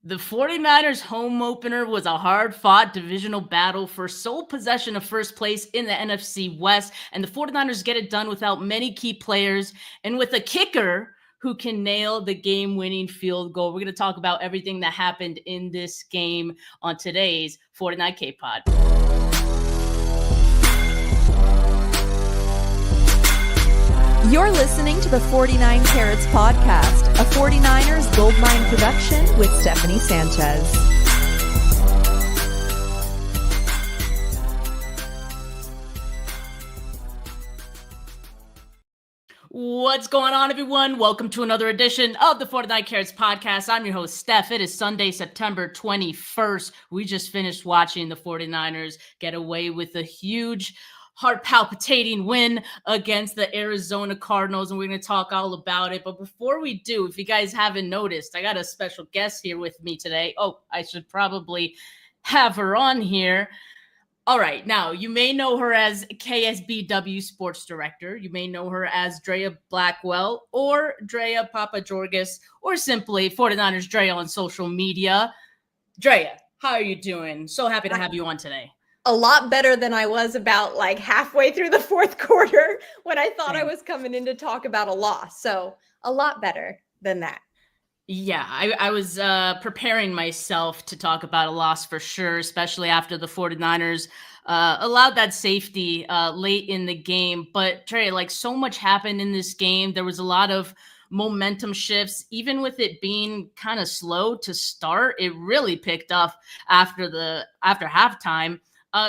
The 49ers home opener was a hard-fought divisional battle for sole possession of first place in the NFC West, and the 49ers get it done without many key players and with a kicker who can nail the game-winning field goal. We're going to talk about everything that happened in this game on today's 49K Pod. You're listening to the 49 Carats Podcast, a 49ers Goldmine production with Stephanie Sanchez. What's going on, everyone? Welcome to another edition of the 49 Carats Podcast. I'm your host, Steph. It is Sunday, September 21st. We just finished watching the 49ers get away with a huge heart-palpitating win against the Arizona Cardinals, and we're going to talk all about it. But before we do, if you guys haven't noticed, I got a special guest here with me today. Oh, I should probably have her on here. All right, now, you may know her as KSBW Sports Director. You may know her as Drea Blackwell or Drea Papajorgis or simply 49ers Drea on social media. Drea, how are you doing? So happy to have you on today. A lot better than I was about like halfway through the fourth quarter when I thought I was coming in to talk about a loss. So a lot better than that. Yeah, I was preparing myself to talk about a loss for sure, especially after the 49ers allowed that safety late in the game. But Trey, like so much happened in this game. There was a lot of momentum shifts, even with it being kind of slow to start. It really picked up after halftime.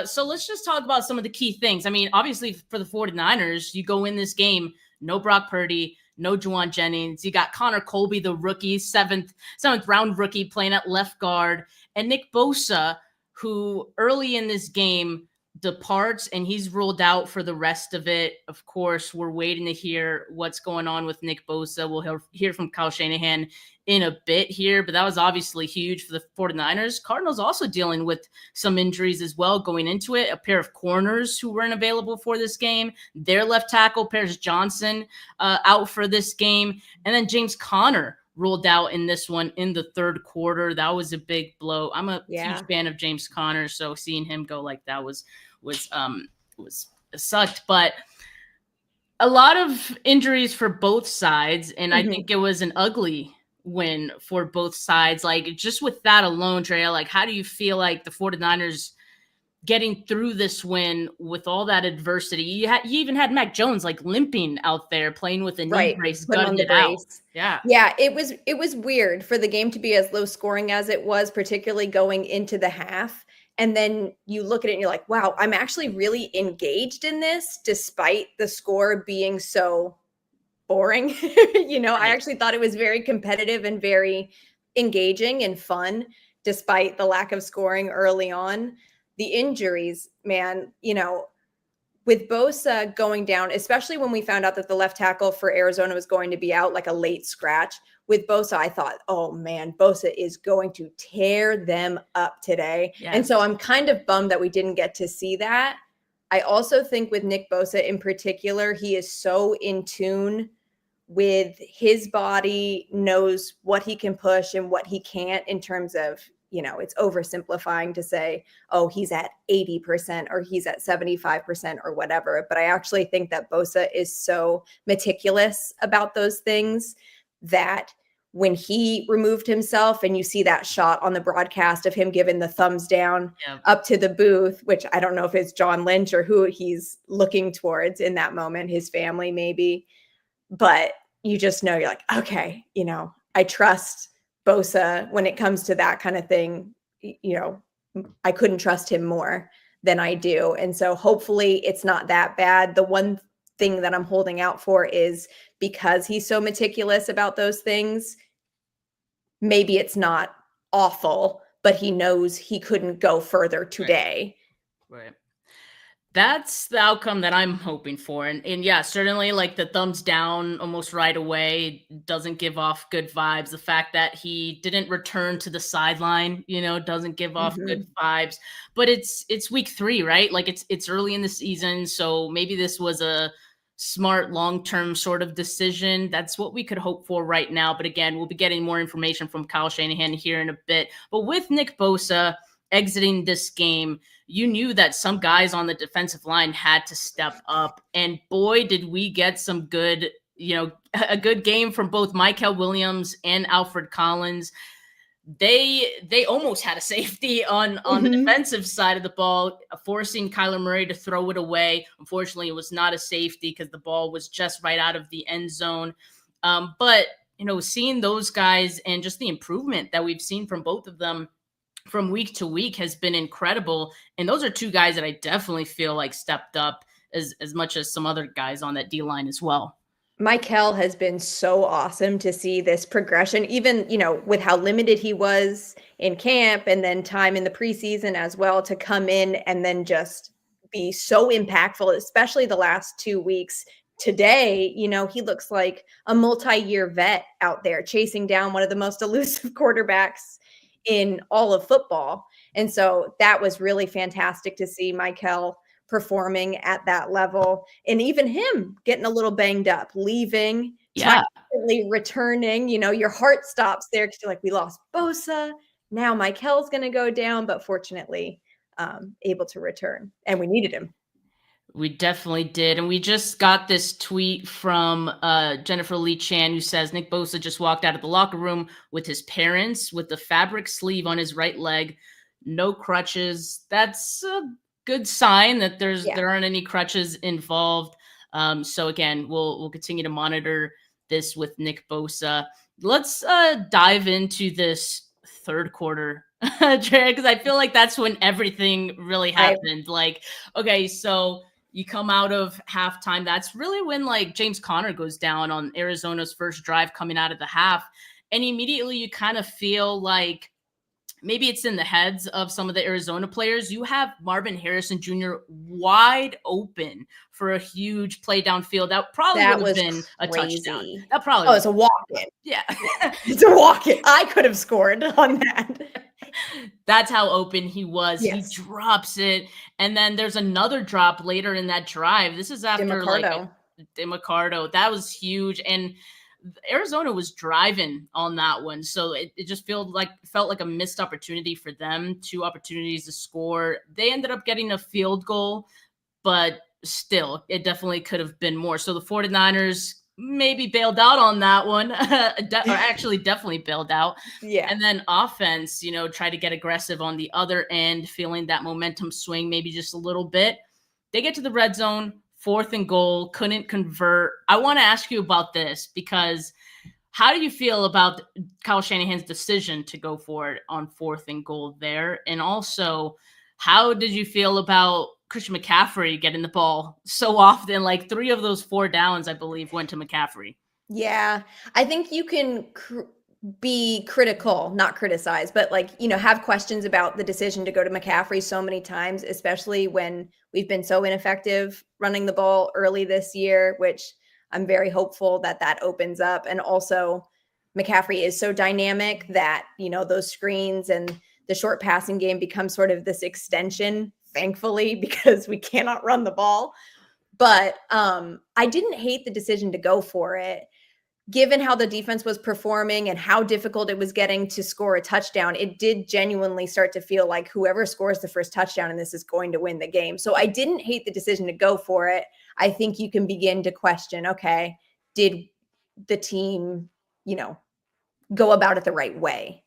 So let's just talk about some of the key things. I mean, obviously for the 49ers, you go in this game, no Brock Purdy, no Juwan Jennings. You got Connor Colby, the rookie, seventh round rookie playing at left guard, and Nick Bosa, who early in this game departs and he's ruled out for the rest of it. Of course, we're waiting to hear what's going on with Nick Bosa. We'll hear from Kyle Shanahan in a bit here, but that was obviously huge for the 49ers. Cardinals also dealing with some injuries as well going into it. A pair of corners who weren't available for this game. Their left tackle, Paris Johnson, out for this game. And then James Conner ruled out in this one in the third quarter. That was a big blow. I'm a huge fan of James Conner, so seeing him go like that was sucked. But a lot of injuries for both sides, and I think it was an ugly win for both sides. Like, just with that alone, Drea, like, how do you feel like the 49ers getting through this win with all that adversity? You even had Mac Jones like limping out there playing with a knee brace, gutting it out. Yeah, it was weird for the game to be as low scoring as it was, particularly going into the half. And then you look at it and you're like, wow, I'm actually really engaged in this despite the score being so boring. I actually thought it was very competitive and very engaging and fun despite the lack of scoring early on. The injuries, man, with Bosa going down, especially when we found out that the left tackle for Arizona was going to be out, like a late scratch. With Bosa, I thought, oh man, Bosa is going to tear them up today. Yes. And so I'm kind of bummed that we didn't get to see that. I also think with Nick Bosa in particular, he is so in tune with his body, knows what he can push and what he can't in terms of, it's oversimplifying to say, oh, he's at 80% or he's at 75% or whatever. But I actually think that Bosa is so meticulous about those things that when he removed himself and you see that shot on the broadcast of him giving the thumbs down up to the booth, which I don't know if it's John Lynch or who he's looking towards in that moment, his family maybe, but you just know, you're like, okay, I trust Bosa when it comes to that kind of thing. I couldn't trust him more than I do. And so hopefully it's not that bad. The one thing that I'm holding out for is because he's so meticulous about those things, maybe it's not awful, but he knows he couldn't go further today. Right. That's the outcome that I'm hoping for. And yeah, certainly like the thumbs down almost right away doesn't give off good vibes. The fact that he didn't return to the sideline, doesn't give off good vibes. But it's week 3, right? Like it's early in the season. So maybe this was a smart long-term sort of decision. That's what we could hope for right now. But again, we'll be getting more information from Kyle Shanahan here in a bit. But with Nick Bosa exiting this game, you knew that some guys on the defensive line had to step up. And boy, did we get some good, a good game from both Michael Williams and Alfred Collins. They almost had a safety on the defensive side of the ball, forcing Kyler Murray to throw it away. Unfortunately, it was not a safety because the ball was just right out of the end zone. But, seeing those guys and just the improvement that we've seen from both of them from week to week has been incredible. And those are two guys that I definitely feel like stepped up as much as some other guys on that D-line as well. Michael has been so awesome to see this progression, even, with how limited he was in camp and then time in the preseason as well, to come in and then just be so impactful, especially the last 2 weeks. Today, he looks like a multi-year vet out there chasing down one of the most elusive quarterbacks in all of football. And so that was really fantastic to see Michael performing at that level, and even him getting a little banged up, leaving, returning. Your heart stops there because you're like, we lost Bosa. Now Michael's going to go down, but fortunately able to return, and we needed him. We definitely did. And we just got this tweet from Jennifer Lee Chan, who says Nick Bosa just walked out of the locker room with his parents with the fabric sleeve on his right leg, no crutches. That's good sign that there aren't any crutches involved. So again, we'll continue to monitor this with Nick Bosa. Let's dive into this third quarter, because I feel like that's when everything really happened. So you come out of halftime. That's really when James Conner goes down on Arizona's first drive coming out of the half. And immediately you kind of feel like maybe it's in the heads of some of the Arizona players. You have Marvin Harrison Jr. wide open for a huge play downfield. That probably would have been a touchdown. That probably it's a walk-in. Yeah. It's a walk-in. I could have scored on that. That's how open he was. Yes. He drops it. And then there's another drop later in that drive. This is after DeMarcado. That was huge. And Arizona was driving on that one. So it just felt like a missed opportunity for them. 2 opportunities to score. They ended up getting a field goal, but still, it definitely could have been more. So the 49ers maybe bailed out on that one, or actually definitely bailed out. Yeah. And then offense, try to get aggressive on the other end, feeling that momentum swing maybe just a little bit. They get to the red zone, 4th and goal, couldn't convert. I want to ask you about this, because how do you feel about Kyle Shanahan's decision to go for it on 4th and goal there? And also, how did you feel about Christian McCaffrey getting the ball so often? 3 of those 4 downs, I believe, went to McCaffrey. Yeah, I think you can be critical, not criticize, but have questions about the decision to go to McCaffrey so many times, especially when we've been so ineffective running the ball early this year, which I'm very hopeful that opens up. And also McCaffrey is so dynamic that, those screens and the short passing game become sort of this extension, thankfully, because we cannot run the ball. But I didn't hate the decision to go for it. Given how the defense was performing and how difficult it was getting to score a touchdown, it did genuinely start to feel like whoever scores the first touchdown in this is going to win the game. So I didn't hate the decision to go for it. I think you can begin to question, okay, did the team, go about it the right way?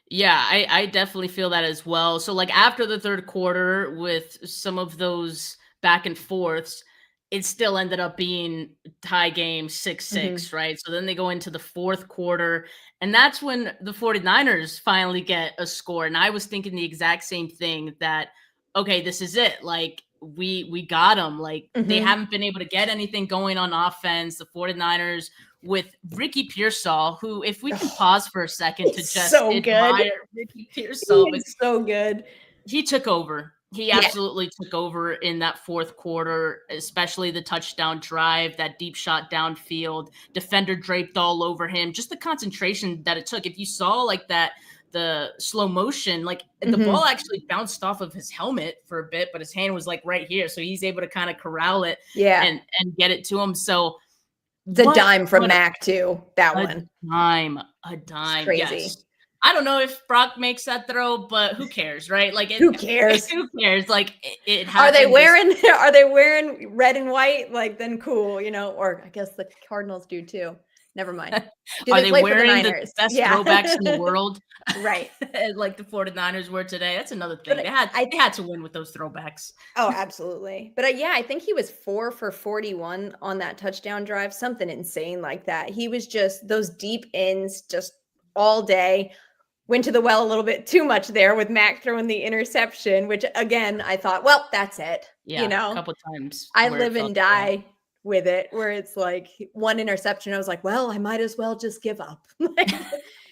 Yeah, I definitely feel that as well. So after the third quarter, with some of those back and forths, it still ended up being tie game 6-6, right? So then they go into the fourth quarter, and that's when the 49ers finally get a score. And I was thinking the exact same thing, that, okay, this is it. We got them. They haven't been able to get anything going on offense. The 49ers with Ricky Pearsall, who, if we can pause for a second to just admire Ricky Pearsall. He's so good. He took over. He absolutely took over in that fourth quarter, especially the touchdown drive, that deep shot downfield, defender draped all over him, just the concentration that it took. If you saw that the slow motion, like the ball actually bounced off of his helmet for a bit, but his hand was like right here. So he's able to kind of corral it and get it to him. So it's a dime from Mac too, that one. A dime. It's crazy. Yes. I don't know if Brock makes that throw, but who cares, right? Like, who cares? Who cares? Like, it are they wearing red and white? Like, then cool, you know. Or I guess the Cardinals do too. Never mind. Are they wearing the best throwbacks in the world? Right. Like the 49ers were today. That's another thing. They had to win with those throwbacks. Oh, absolutely. But yeah, I think he was 4 for 41 on that touchdown drive. Something insane like that. He was just those deep ends just all day. Went to the well a little bit too much there with Mac throwing the interception, which again, I thought, well, that's it. Yeah, you know, a couple times. I live and die with it, where it's like one interception. I was like, well, I might as well just give up.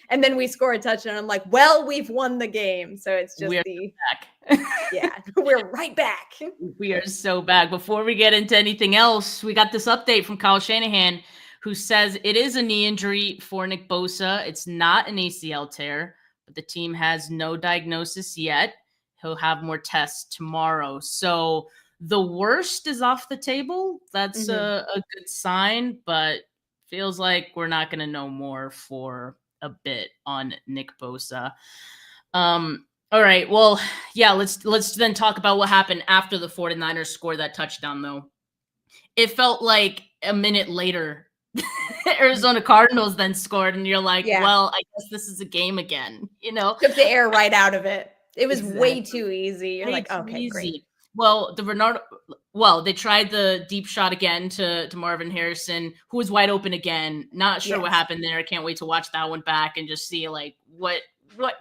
And then we score a touchdown. I'm like, well, we've won the game. So it's just back. Yeah, we're right back. We are so back. Before we get into anything else, we got this update from Kyle Shanahan, who says it is a knee injury for Nick Bosa. It's not an ACL tear, but the team has no diagnosis yet. He'll have more tests tomorrow. So the worst is off the table. That's a good sign, but feels like we're not going to know more for a bit on Nick Bosa. All right. Well, yeah, let's then talk about what happened after the 49ers scored that touchdown, though. It felt like a minute later, Arizona Cardinals then scored, and you're like, well, I guess this is a game again, you know? Took the air right out of it. It was way too easy. You're like, okay, great. Well, they tried the deep shot again to Marvin Harrison, who was wide open again. Not sure what happened there. I can't wait to watch that one back and just see like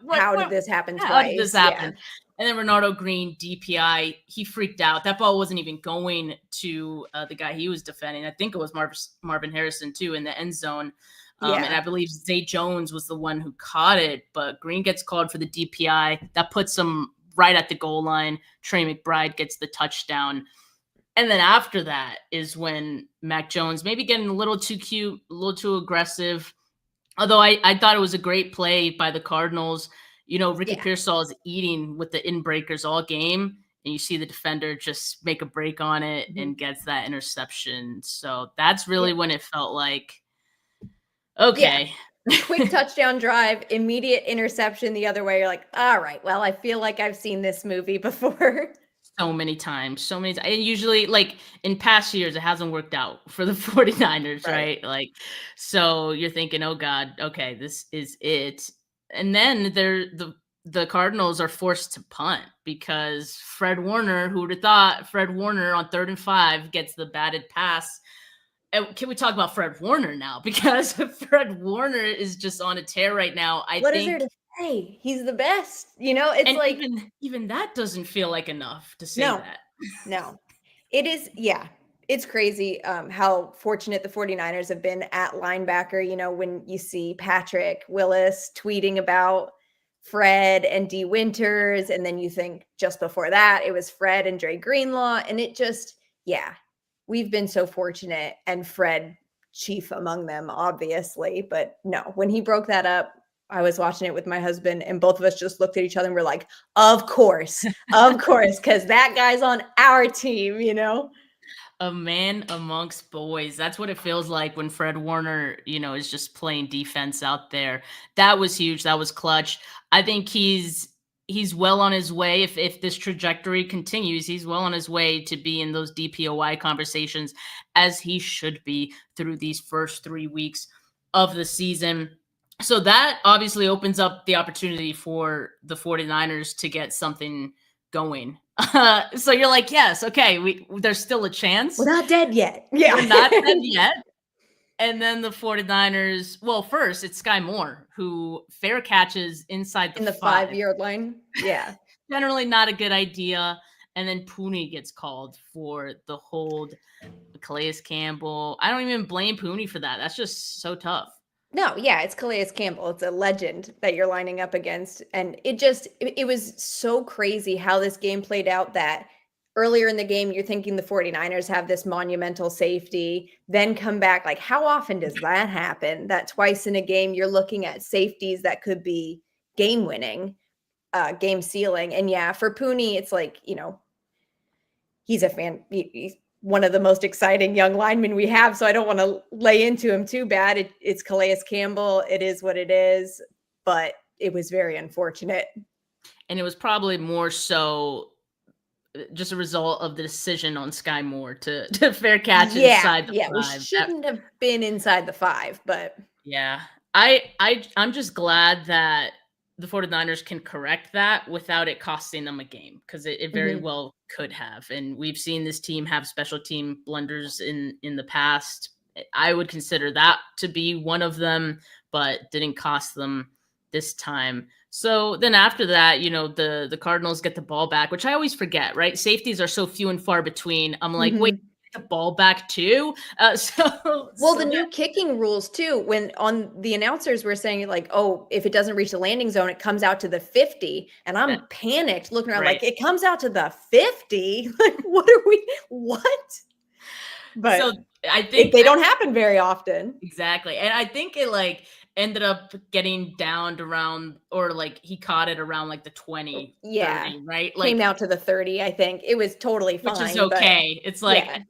how did this happen twice? How did this happen? Yeah. And then Renardo Green, DPI, he freaked out. That ball wasn't even going to the guy he was defending. I think it was Marvin Harrison too in the end zone. And I believe Zay Jones was the one who caught it, but Green gets called for the DPI. That puts him right at the goal line. Trey McBride gets the touchdown. And then after that is when Mac Jones maybe getting a little too cute, a little too aggressive. Although I thought it was a great play by the Cardinals. You know, Ricky Pearsall is eating with the inbreakers all game, and you see the defender just make a break on it and gets that interception. So that's really when it felt like, okay. Yeah. Quick touchdown drive, immediate interception the other way. You're like, all right, well, I feel like I've seen this movie before. So many times. And usually, like, in past years, it hasn't worked out for the 49ers, right? Like, so you're thinking, oh, God, okay, this is it. And then the Cardinals are forced to punt because Fred Warner, who would have thought Fred Warner on 3rd and 5 gets the batted pass. Can we talk about Fred Warner now? Because Fred Warner is just on a tear right now. What is there to say? He's the best. You know, it's like even that doesn't feel like enough to say that. No, it is. Yeah, it's crazy how fortunate the 49ers have been at linebacker. You know, when you see Patrick Willis tweeting about Fred and D Winters, and then you think just before that it was Fred and Dre Greenlaw, and it just, we've been so fortunate, and Fred chief among them, obviously. But no, when he broke that up, I was watching it with my husband, and both of us just looked at each other and we're like, of course, because that guy's on our team, you know? A man amongst boys. That's what it feels like when Fred Warner, you know, is just playing defense out there. That was huge. That was clutch. I think he's well on his way. If this trajectory continues, he's well on his way to be in those DPOY conversations, as he should be through these first 3 weeks of the season. So that obviously opens up the opportunity for the 49ers to get something going. So you're like, yes, okay, there's still a chance. We're not dead yet. Yeah. We're not dead yet. And then the 49ers, well, first it's Sky Moore, who fair catches inside the 5-yard line. Yeah. Generally not a good idea. And then Pooney gets called for the hold. Calais Campbell. I don't even blame Pooney for that. That's just so tough. No, yeah, it's Calais Campbell. It's a legend that you're lining up against. And it was so crazy how this game played out, that earlier in the game, you're thinking the 49ers have this monumental safety, then come back. Like, how often does that happen? That twice in a game, you're looking at safeties that could be game-winning, game sealing. And yeah, for Pooney, it's like, he's he's one of the most exciting young linemen we have. So I don't want to lay into him too bad. It's Calais Campbell. It is what it is, but it was very unfortunate. And it was probably more so just a result of the decision on Sky Moore to fair catch inside the 5. We shouldn't have been inside the 5, but yeah. I'm just glad that the 49ers can correct that without it costing them a game, because it very well could have. And we've seen this team have special team blunders in the past. I would consider that to be one of them, but didn't cost them this time. So then after that, the Cardinals get the ball back, which I always forget, right? Safeties are so few and far between. I'm like, wait, the ball back too? The new kicking rules too, when on the announcers were saying like, oh, if it doesn't reach the landing zone, it comes out to the 50. And I'm panicked looking around like, it comes out to the 50? Like, what? But so I think they don't happen very often. Exactly. And I think it ended up getting down to around, or he caught it around the 20, 30, right? Came out to the 30, I think. It was totally fine. Which is okay. It's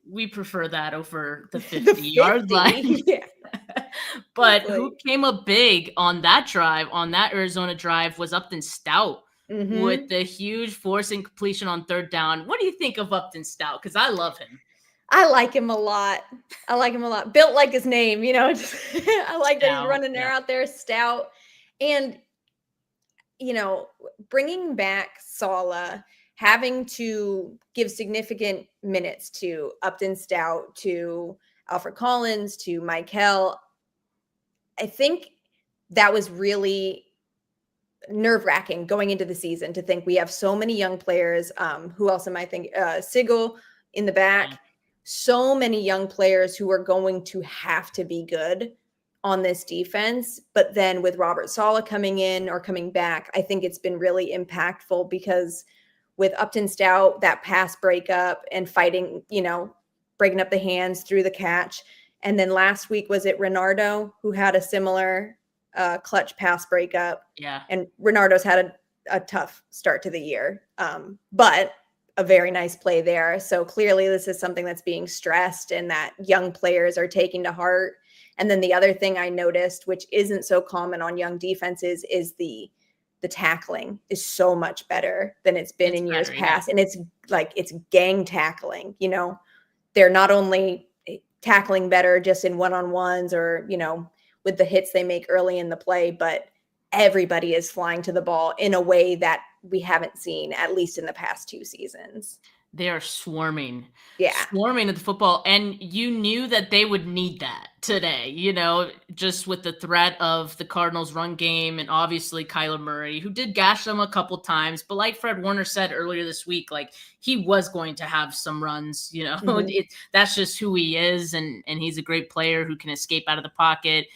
we prefer that over the 50-yard line. Yeah. But who came up big on that drive, on that Arizona drive, was Upton Stout with the huge forcing completion on 3rd down. What do you think of Upton Stout? Because I love him. I like him a lot. Built like his name, I like that he's running out there, stout. And, bringing back Saleh, having to give significant minutes to Upton Stout, to Alfred Collins, to Michael, I think that was really nerve-wracking going into the season to think we have so many young players. Who else am I thinking? Sigel in the back. So many young players who are going to have to be good on this defense. But then with Robert Saleh coming in or coming back, I think it's been really impactful, because with Upton Stout, that pass breakup and fighting, breaking up the hands through the catch. And then last week, was it Renardo who had a similar clutch pass breakup? Yeah. And Renardo's had a tough start to the year. But a very nice play there. So clearly this is something that's being stressed and that young players are taking to heart. And then the other thing I noticed, which isn't so common on young defenses, is the tackling is so much better than it's been in years past. And it's gang tackling, they're not only tackling better just in one-on-ones or, with the hits they make early in the play, but everybody is flying to the ball in a way that we haven't seen, at least in the past 2 seasons. They are swarming. Yeah. Swarming at the football. And you knew that they would need that today, just with the threat of the Cardinals run game and obviously Kyler Murray, who did gash them a couple times. But like Fred Warner said earlier this week, he was going to have some runs, that's just who he is. And he's a great player who can escape out of the pocket.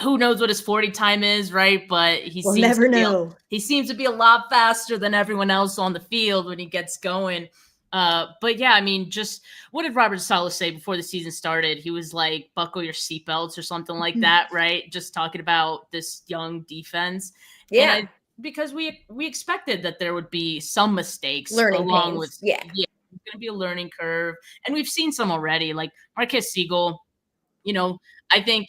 Who knows what his 40 time is, right? But we'll never know. He seems to be a lot faster than everyone else on the field when he gets going. But yeah, just what did Robert Saleh say before the season started? He was like, buckle your seatbelts or something like that, right? Just talking about this young defense. Yeah. Because we expected that there would be some mistakes learning along pains. With yeah, it's going to be a learning curve. And we've seen some already, like Marquez Siegel, I think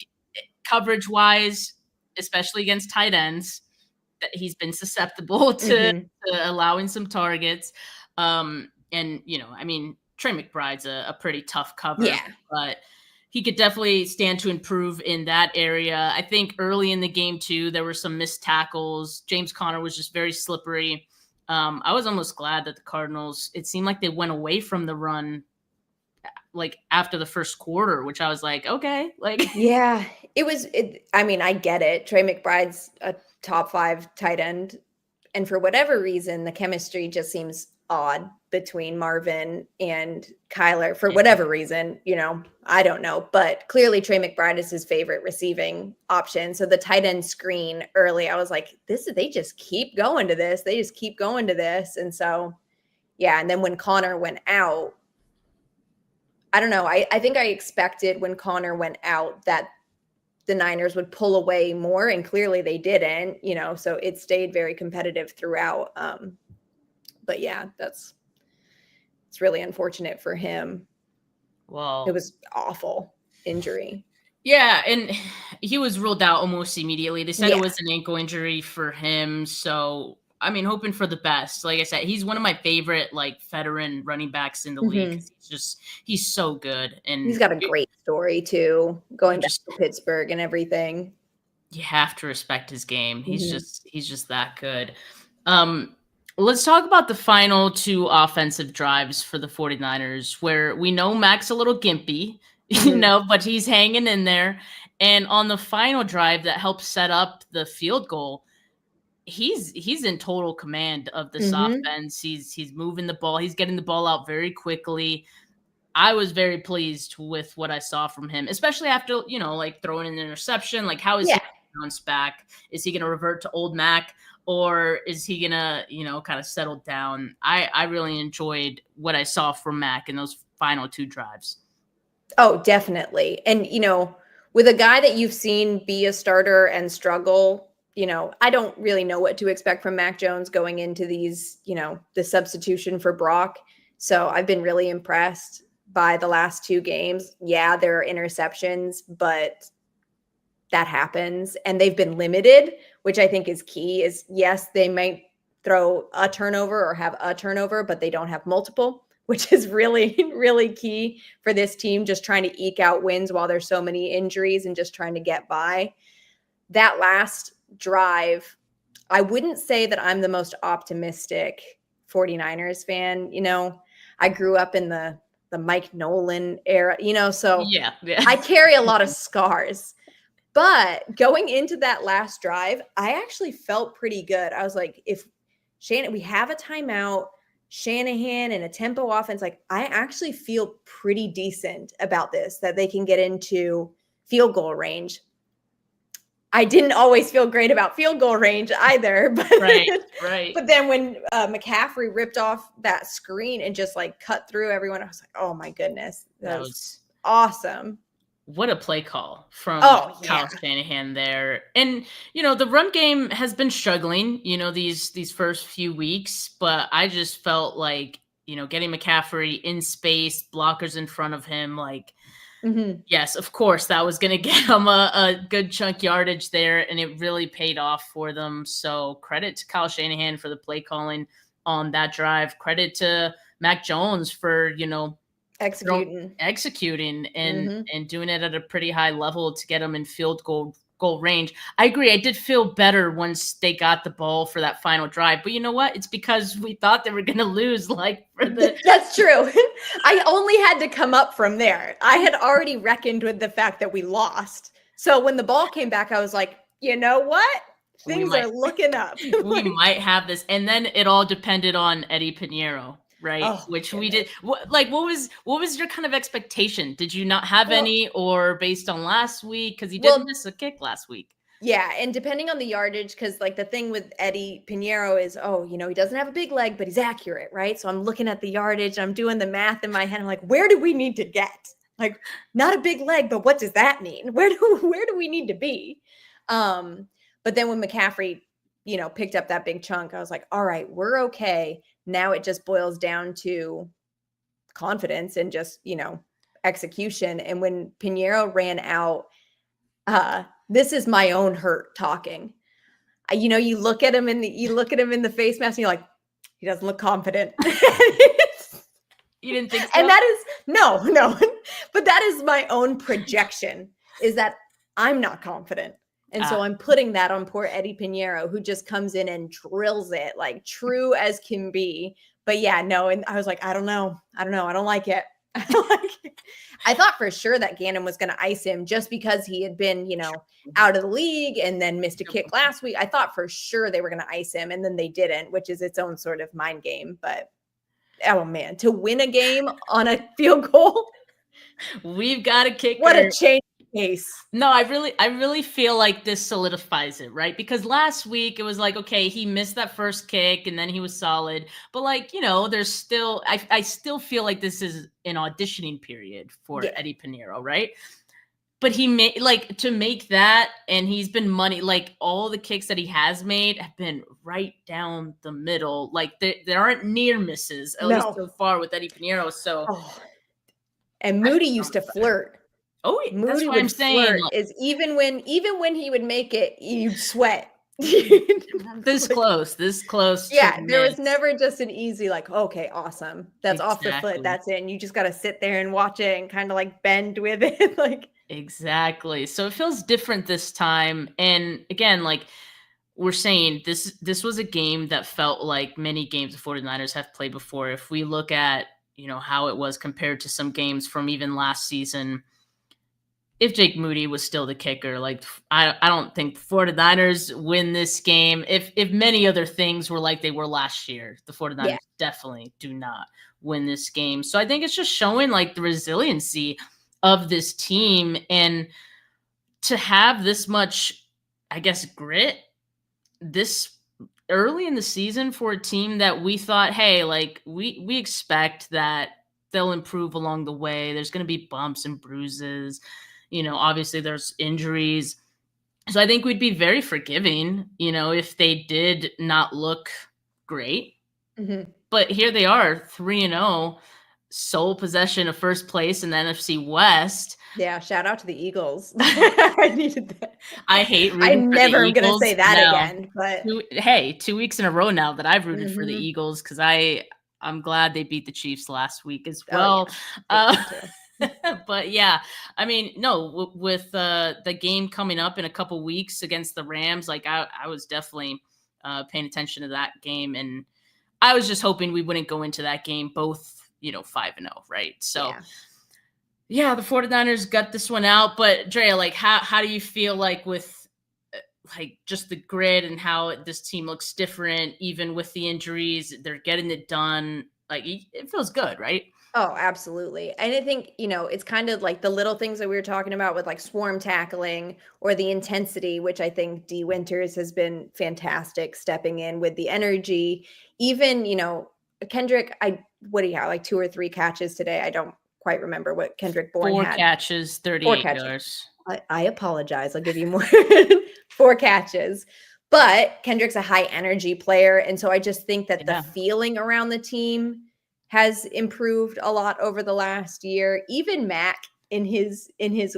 coverage-wise, especially against tight ends, that he's been susceptible to allowing some targets. And, Trey McBride's a pretty tough cover, but he could definitely stand to improve in that area. I think early in the game, too, there were some missed tackles. James Conner was just very slippery. I was almost glad that the Cardinals, it seemed like they went away from the run after the first quarter, which I was like, okay. Yeah, I get it. Trey McBride's a top 5 tight end. And for whatever reason, the chemistry just seems odd between Marvin and Kyler for whatever reason, I don't know. But clearly Trey McBride is his favorite receiving option. So the tight end screen early, I was like, they just keep going to this. They just keep going to this. And so, yeah. And then when Connor went out, I don't know. I think I expected when Connor went out that the Niners would pull away more, and clearly they didn't, so it stayed very competitive throughout. But yeah, it's really unfortunate for him. Well, it was awful injury. Yeah, and he was ruled out almost immediately. They said Yeah. it was an ankle injury for him, so I mean, hoping for the best. Like I said, he's one of my favorite veteran running backs in the league. He's so good, and he's got a great story too, going back to Pittsburgh and everything. You have to respect his game. He's just that good. Let's talk about the final 2 offensive drives for the 49ers, where we know Mac's a little gimpy, but he's hanging in there. And on the final drive that helps set up the field goal, he's in total command of this offense. He's moving the ball. He's getting the ball out very quickly. I was very pleased with what I saw from him, especially after, throwing an interception. How is he bounce back? Is he going to revert to old Mac, or is he going to, kind of settle down? I really enjoyed what I saw from Mac in those final 2 drives. Oh, definitely. And, with a guy that you've seen be a starter and struggle, I don't really know what to expect from Mac Jones going into these, the substitution for Brock. So I've been really impressed by the last 2 games. Yeah, there are interceptions, but that happens. And they've been limited, which I think is key. Is yes, they might throw a turnover or have a turnover, but they don't have multiple, which is really, really key for this team, just trying to eke out wins while there's so many injuries and just trying to get by. That last drive, I wouldn't say that I'm the most optimistic 49ers fan. I grew up in the Mike Nolan era, so yeah. I carry a lot of scars. But going into that last drive, I actually felt pretty good. I was like, if we have a timeout, Shanahan and a tempo offense, I actually feel pretty decent about this, that they can get into field goal range. I didn't always feel great about field goal range either. But, right. But then when McCaffrey ripped off that screen and just cut through everyone, I was like, oh my goodness, that was awesome. What a play call from Kyle Shanahan there. And, the run game has been struggling, these first few weeks, but I just felt like, getting McCaffrey in space, blockers in front of him, yes, of course, that was going to get him a good chunk yardage there, and it really paid off for them. So credit to Kyle Shanahan for the play calling on that drive. Credit to Mac Jones for, executing and doing it at a pretty high level to get them in field goal range. I agree. I did feel better once they got the ball for that final drive, but you know what? It's because we thought they were going to lose. That's true. I only had to come up from there. I had already reckoned with the fact that we lost. So when the ball came back, I was like, you know what? Things are looking up. We might have this. And then it all depended on Eddie Pinheiro. Right. Which we did. What was your kind of expectation? Did you not have any, or based on last week? Because he didn't miss a kick last week. Yeah. And depending on the yardage, because the thing with Eddie Pinheiro is, he doesn't have a big leg, but he's accurate. Right. So I'm looking at the yardage. I'm doing the math in my head. I'm like, where do we need to get? Not a big leg, but what does that mean? Where do we need to be? But then when McCaffrey, picked up that big chunk, I was like, all right, we're okay. Now it just boils down to confidence and just, execution. And when Pinheiro ran out, this is my own hurt talking. You look at him in the face mask and you're like, he doesn't look confident. You didn't think so? And that is no, but that is my own projection, is that I'm not confident. And so I'm putting that on poor Eddie Pinheiro, who just comes in and drills it true as can be. But yeah, no. And I was like, I don't know. I don't like it. I thought for sure that Gannon was going to ice him just because he had been, out of the league and then missed a kick last week. I thought for sure they were going to ice him, and then they didn't, which is its own sort of mind game. But oh man, to win a game on a field goal. We've got a kicker. What a change. Case. No, I really feel like this solidifies it, right? Because last week it was okay, he missed that first kick and then he was solid. But there's still, I still feel like this is an auditioning period for Eddie Pinheiro, right? But he made like to make that, and he's been money. Like all the kicks that he has made have been right down the middle. Like there aren't near misses, at least so far with Eddie Pinheiro. So, and Moody used to flirt. Oh, Moody that's what would I'm saying. flirt. Is even when he would make it, you'd sweat. This close. Yeah, there was never just an easy like, okay, awesome, that's off the foot, that's in. You just got to sit there and watch it and kind of like bend with it, like. Exactly. So it feels different this time. And again, like we're saying, this was a game that felt like many games the 49ers have played before. If we look at, how it was compared to some games from even last season, if Jake Moody was still the kicker, like I don't think the 49ers win this game. If many other things were like they were last year, the 49ers definitely do not win this game. So I think it's just showing like the resiliency of this team, and to have this much, I guess, grit this early in the season for a team that we thought, hey, like we expect that they'll improve along the way. There's going to be bumps and bruises. Obviously there's injuries. So I think we'd be very forgiving, if they did not look great. Mm-hmm. But here they are, 3-0. Sole possession of first place in the NFC West. Yeah, shout out to the Eagles. I needed that. I hate rooting I'm for never the Eagles. Gonna say that again. But 2 weeks in a row now that I've rooted for the Eagles, because I'm glad they beat the Chiefs last week as well. But yeah, I mean, no, with the game coming up in a couple weeks against the Rams, like I was definitely paying attention to that game, and I was just hoping we wouldn't go into that game both 5-0, right? So yeah, the 49ers got this one out. But Drea, like how do you feel like with like just the grit and how this team looks different, even with the injuries, they're getting it done. Like it feels good, right? Oh, absolutely. And I think, it's kind of like the little things that we were talking about with like swarm tackling or the intensity, which I think D Winters has been fantastic stepping in with the energy. Even, Kendrick, what do you have? Like 2 or 3 catches today? I don't quite remember what Kendrick Bourne had. 4 catches, 38 yards. I apologize. I'll give you more. 4 catches. But Kendrick's a high energy player. And so I just think that the feeling around the team has improved a lot over the last year. Even Mac in his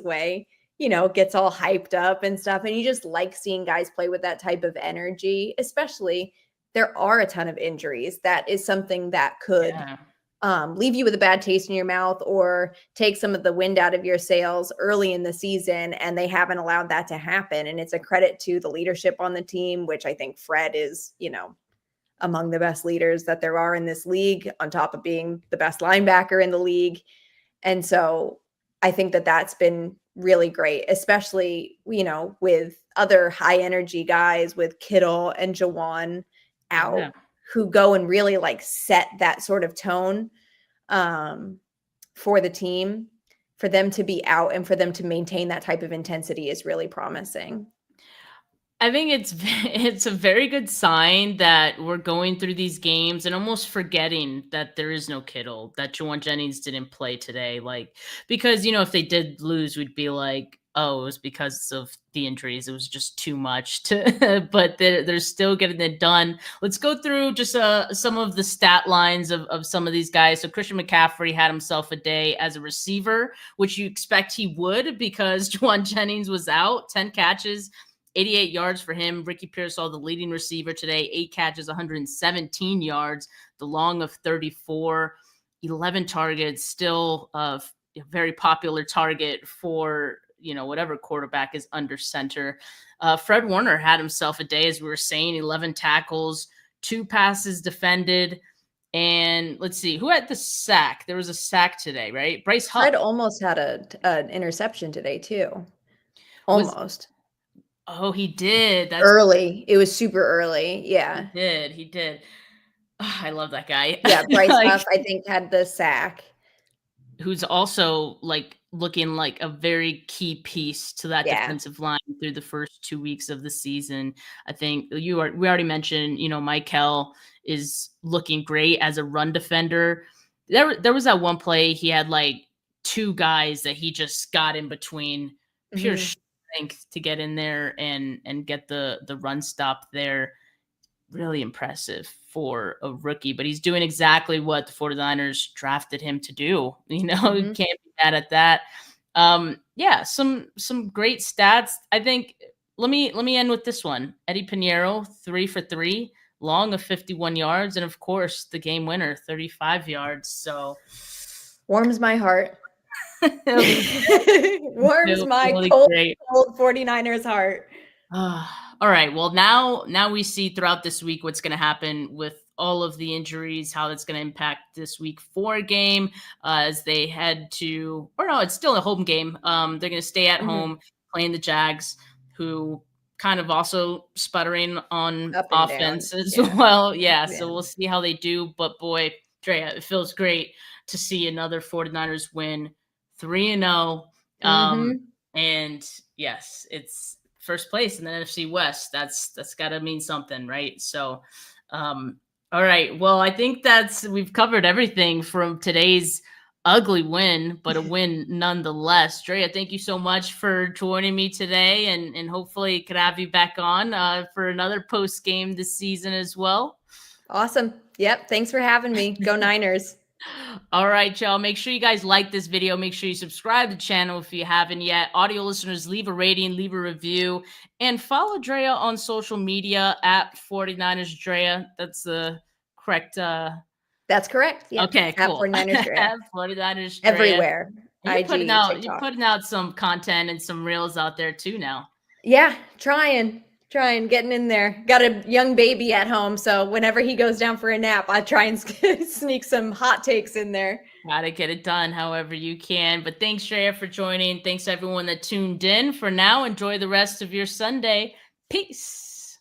way, gets all hyped up and stuff. And you just like seeing guys play with that type of energy, especially there are a ton of injuries. That is something that could leave you with a bad taste in your mouth or take some of the wind out of your sails early in the season. And they haven't allowed that to happen. And it's a credit to the leadership on the team, which I think Fred is, among the best leaders that there are in this league, on top of being the best linebacker in the league. And so I think that that's been really great, especially, with other high energy guys with Kittle and Jawan out who go and really like set that sort of tone for the team. For them to be out and for them to maintain that type of intensity is really promising. I think it's a very good sign that we're going through these games and almost forgetting that there is no Kittle, that Jawan Jennings didn't play today. Like, because, if they did lose, we'd be like, oh, it was because of the injuries. It was just too much but they're still getting it done. Let's go through just some of the stat lines of some of these guys. So Christian McCaffrey had himself a day as a receiver, which you expect he would because Jawan Jennings was out. 10 catches, 88 yards for him. Ricky Pearsall, the leading receiver today, 8 catches, 117 yards, the long of 34, 11 targets, still a very popular target for, whatever quarterback is under center. Fred Warner had himself a day, as we were saying, 11 tackles, 2 passes defended. And let's see, who had the sack? There was a sack today, right? Bryce Huff. Fred almost had an interception today too. Almost. Oh, he did. That's early. It was super early. Yeah. He did. Oh, I love that guy. Yeah, Bryce Huff, I think, had the sack. Who's also like looking like a very key piece to that defensive line through the first 2 weeks of the season. I think we already mentioned, Michael is looking great as a run defender. There was that one play he had like 2 guys that he just got in between pure strength to get in there and get the run stop there. Really impressive for a rookie, but he's doing exactly what the 49ers drafted him to do. Can't be mad at that. Yeah, some great stats. I think let me end with this one. Eddie Pinheiro, 3 for 3, long of 51 yards, and of course the game winner, 35 yards. So warms my heart. Warms my really cold 49ers heart. All right. Well, now we see throughout this week what's going to happen with all of the injuries, how that's going to impact this week 4 game as they head to, or no, it's still a home game. They're going to stay at home playing the Jags, who kind of also sputtering on offense as well. Yeah. So we'll see how they do. But boy, Drea, it feels great to see another 49ers win 3-0. And yes, it's first place in the NFC West. That's got to mean something, right? So, all right. Well, I think we've covered everything from today's ugly win, but a win nonetheless. Drea, thank you so much for joining me today, and hopefully could have you back on for another post game this season as well. Awesome. Yep. Thanks for having me. Go Niners. All right, y'all. Make sure you guys like this video. Make sure you subscribe to the channel if you haven't yet. Audio listeners, leave a rating, leave a review, and follow Drea on social media at 49ers Drea. That's the correct. That's correct. Yeah. Okay, cool. At 49ers Drea. At 49ers Drea. Everywhere. You're putting out some content and some reels out there too now. Yeah, trying, getting in there. Got a young baby at home, so whenever he goes down for a nap, I try and sneak some hot takes in there. Gotta get it done however you can. But thanks, Drea, for joining. Thanks to everyone that tuned in. For now, enjoy the rest of your Sunday. Peace.